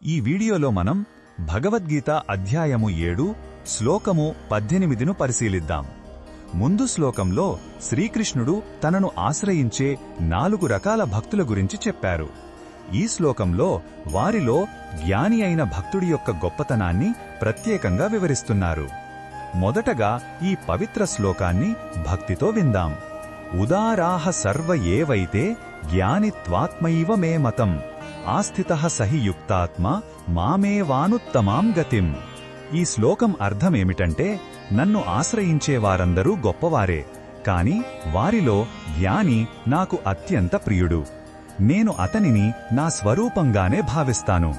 ఈ వీడియోలో మనం భగవద్గీత అధ్యాయము 7 శ్లోకము 18ను పరిశీలిద్దాం. ముందు శ్లోకంలో శ్రీకృష్ణుడు తనను ఆశ్రయించే 4 రకాల భక్తుల గురించి చెప్పారు. ఈ శ్లోకంలో వారిలో జ్ఞాని అయిన భక్తుడి యొక్క గొప్పతనాన్ని ప్రత్యేకంగా వివరిస్తున్నారు. మొదటగా ఈ పవిత్ర శ్లోకాన్ని భక్తితో విందాం. ఉదారాః సర్వ ఏవైతే జ్ఞానిత్వాత్మైవ మే మతం ఆస్థితః సహి యుక్తాత్మ మామేవానుత్తమాం గతిం. ఈ శ్లోకం అర్థమేమిటంటే, నన్ను ఆశ్రయించేవారందరూ గొప్పవారే, కాని వారిలో జ్ఞాని నాకు అత్యంత ప్రియుడు. నేను అతనిని నా స్వరూపంగానే భావిస్తాను,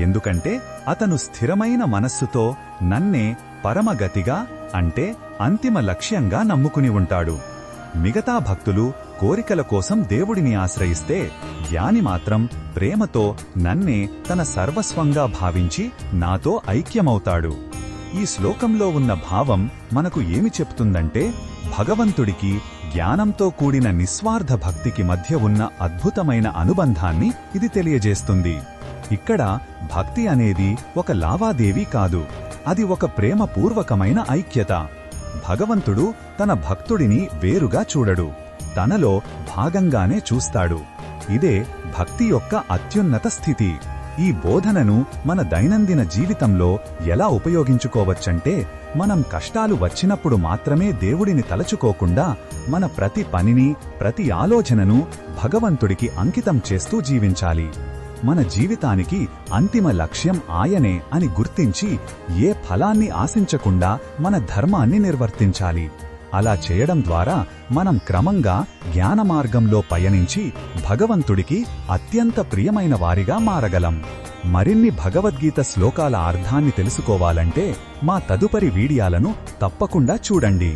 ఎందుకంటే అతను స్థిరమైన మనస్సుతో నన్నే పరమగతిగా, అంటే అంతిమ లక్ష్యంగా నమ్ముకుని ఉంటాడు. మిగతా భక్తులు కోరికల కోసం దేవుడిని ఆశ్రయిస్తే, జ్ఞాని మాత్రం ప్రేమతో నన్నే తన సర్వస్వంగా భావించి నాతో ఐక్యమవుతాడు. ఈ శ్లోకంలో ఉన్న భావం మనకు ఏమి చెప్తుందంటే, భగవంతుడికి జ్ఞానంతో కూడిన నిస్వార్థ భక్తికి మధ్య ఉన్న అద్భుతమైన అనుబంధాన్ని ఇది తెలియజేస్తుంది. ఇక్కడ భక్తి అనేది ఒక లావాదేవీ కాదు, అది ఒక ప్రేమపూర్వకమైన ఐక్యత. భగవంతుడు తన భక్తుడిని వేరుగా చూడడు, తనలో భాగంగానే చూస్తాడు. ఇదే భక్తి యొక్క అత్యున్నత స్థితి. ఈ బోధనను మన దైనందిన జీవితంలో ఎలా ఉపయోగించుకోవచ్చంటే, మనం కష్టాలు వచ్చినప్పుడు మాత్రమే దేవుడిని తలచుకోకుండా మన ప్రతి పనిని, ప్రతి ఆలోచనను భగవంతుడికి అంకితం చేస్తూ జీవించాలి. మన జీవితానికి అంతిమ లక్ష్యం ఆయనే అని గుర్తించి ఏ ఫలాన్ని ఆశించకుండా మన ధర్మాన్ని నిర్వర్తించాలి. అలా చేయడం ద్వారా మనం క్రమంగా జ్ఞానమార్గంలో పయనించి భగవంతుడికి అత్యంత ప్రియమైన వారిగా మారగలం. మరిన్ని భగవద్గీత శ్లోకాల అర్థాన్ని తెలుసుకోవాలంటే మా తదుపరి వీడియోలను తప్పకుండా చూడండి.